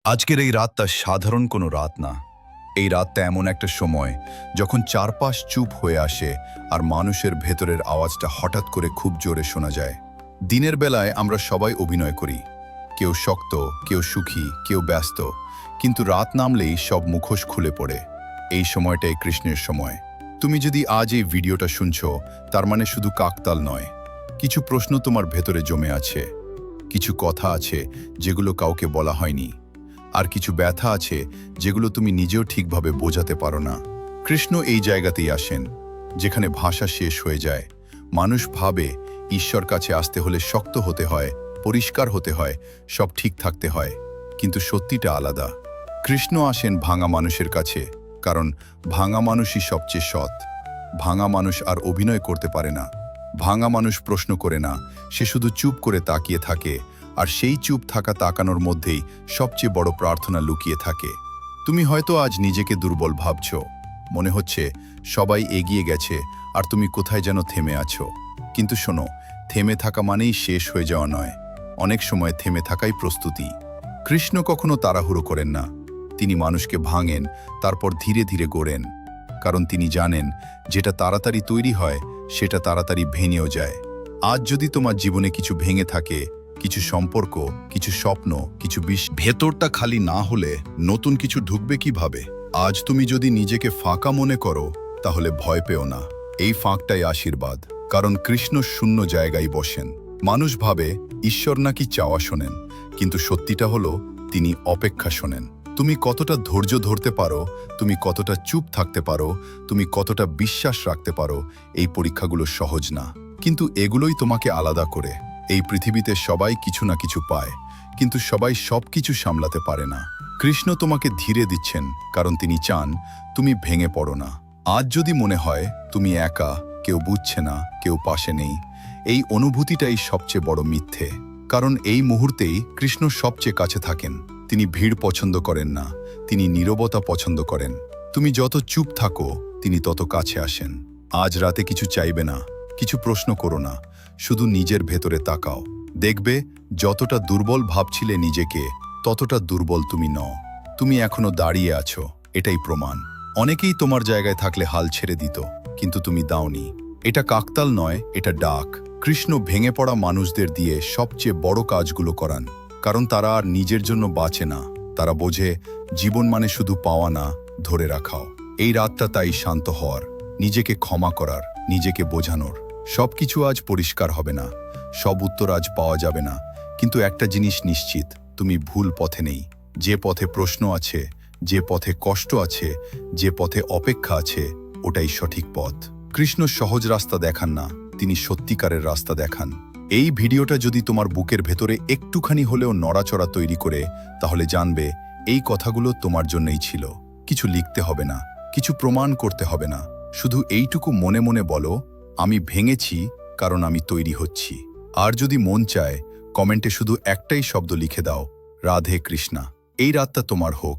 আজকের এই রাতটা সাধারণ কোনো রাত না। এই রাতটা এমন একটা সময় যখন চারপাশ চুপ হয়ে আসে আর মানুষের ভেতরের আওয়াজটা হঠাৎ করে খুব জোরে শোনা যায়। দিনের বেলায় আমরা সবাই অভিনয় করি, কেউ শক্ত, কেউ সুখী, কেউ ব্যস্ত, কিন্তু রাত নামলেই সব মুখোশ খুলে পড়ে। এই সময়টাই কৃষ্ণের সময়। তুমি যদি আজ এই ভিডিওটা শুনছো, তার মানে শুধু কাকতাল নয়, কিছু প্রশ্ন তোমার ভেতরে জমে আছে, কিছু কথা আছে যেগুলো কাউকে বলা হয়নি, আর কিছু ব্যথা আছে যেগুলো তুমি নিজেও ঠিকভাবে বোঝাতে পারো না। কৃষ্ণ এই জায়গাতেই আসেন যেখানে ভাষা শেষ হয়ে যায়। মানুষ ভাবে ঈশ্বর কাছে আসতে হলে শক্ত হতে হয়, পরিষ্কার হতে হয়, সব ঠিক থাকতে হয়, কিন্তু সত্যিটা আলাদা। কৃষ্ণ আসেন ভাঙা মানুষের কাছে, কারণ ভাঙা মানুষই সবচেয়ে সৎ। ভাঙা মানুষ আর অভিনয় করতে পারে না, ভাঙা মানুষ প্রশ্ন করে না, সে শুধু চুপ করে তাকিয়ে থাকে, আর সেই চুপ থাকা তাকানোর মধ্যেই সবচেয়ে বড় প্রার্থনা লুকিয়ে থাকে। তুমি হয়তো আজ নিজেকে দুর্বল ভাবছো, মনে হচ্ছে সবাই এগিয়ে গেছে আর তুমি কোথায় যেন থেমে আছো। কিন্তু শোনো, থেমে থাকা মানেই শেষ হয়ে যাওয়া নয়, অনেক সময় থেমে থাকাই প্রস্তুতি। কৃষ্ণ কখনো তাড়াহুড়ো করেন না, তিনি মানুষকে ভাঙেন, তারপর ধীরে ধীরে গড়েন, কারণ তিনি জানেন যেটা তাড়াতাড়ি তৈরি হয় সেটা তাড়াতাড়ি ভেঙেও যায়। আজ যদি তোমার জীবনে কিছু ভেঙে থাকে, কিছু সম্পর্ক, কিছু স্বপ্ন, কিছু ভেতরটা খালি না হলে নতুন কিছু ঢুকবে কিভাবে? আজ তুমি যদি নিজেকে ফাঁকা মনে করো, তাহলে ভয় পেও না, এই ফাঁকটাই আশীর্বাদ, কারণ কৃষ্ণ শূন্য জায়গায় বসেন। মানুষ ভাবে ঈশ্বর নাকি চাওয়া শোনেন, কিন্তু সত্যিটা হলো তিনি অপেক্ষা শোনেন। তুমি কতটা ধৈর্য ধরতে পারো, তুমি কতটা চুপ থাকতে পারো, তুমি কতটা বিশ্বাস রাখতে পারো, এই পরীক্ষাগুলো সহজ না, কিন্তু এগুলোই তোমাকে আলাদা করে। এই পৃথিবীতে সবাই কিছু না কিছু পায়, কিন্তু সবাই সবকিছু সামলাতে পারে না। কৃষ্ণ তোমাকে ধীরে দিচ্ছেন, কারণ তিনি চান তুমি ভেঙে পড়ো না। আজ যদি মনে হয় তুমি একা, কেউ বুঝছে না, কেউ পাশে নেই, এই অনুভূতিটাই সবচেয়ে বড় মিথ্যে, কারণ এই মুহূর্তেই কৃষ্ণ সবচেয়ে কাছে থাকেন। তিনি ভিড় পছন্দ করেন না, তিনি নীরবতা পছন্দ করেন। তুমি যত চুপ থাকো, তিনি তত কাছে আসেন। আজ রাতে কিছু চাইবে না, কিছু প্রশ্ন করো না, শুধু নিজের ভেতরে তাকাও। দেখবে যতটা দুর্বল ভাবছিলে নিজেকে, ততটা দুর্বল তুমি নও। তুমি এখনো দাঁড়িয়ে আছো, এটাই প্রমাণ। অনেকেই তোমার জায়গায় থাকলে হাল ছেড়ে দিত, কিন্তু তুমি দাওনি। এটা কাকতাল নয়, এটা ডাক। কৃষ্ণ ভেঙে পড়া মানুষদের দিয়ে সবচেয়ে বড় কাজগুলো করান, কারণ তারা আর নিজের জন্য বাঁচে না, তারা বোঝে জীবন মানে শুধু পাওয়া না, ধরে রাখাও। এই রাতটা তাই শান্ত হওয়ার, নিজেকে ক্ষমা করার, নিজেকে বোঝানোর। সবকিছু আজ পরিষ্কার হবে না, সব উত্তর আজ পাওয়া যাবে না, কিন্তু একটা জিনিস নিশ্চিত, তুমি ভুল পথে নেই। যে পথে প্রশ্ন আছে, যে পথে কষ্ট আছে, যে পথে অপেক্ষা আছে, ওটাই সঠিক পথ। কৃষ্ণ সহজ রাস্তা দেখান না, তিনি সত্যিকারের রাস্তা দেখান। এই ভিডিওটা যদি তোমার বুকের ভেতরে একটুখানি হলেও নড়াচড়া তৈরি করে, তাহলে জানবে এই কথাগুলো তোমার জন্যই ছিল। কিছু লিখতে হবে না, কিছু প্রমাণ করতে হবে না, শুধু এইটুকু মনে মনে বলো, আমি ভেঙেছি কারণ আমি তৈরি হচ্ছি। আর যদি মন চায়, কমেন্টে শুধু একটাই শব্দ লিখে দাও, রাধে কৃষ্ণা। এই রাতটা তোমার হোক।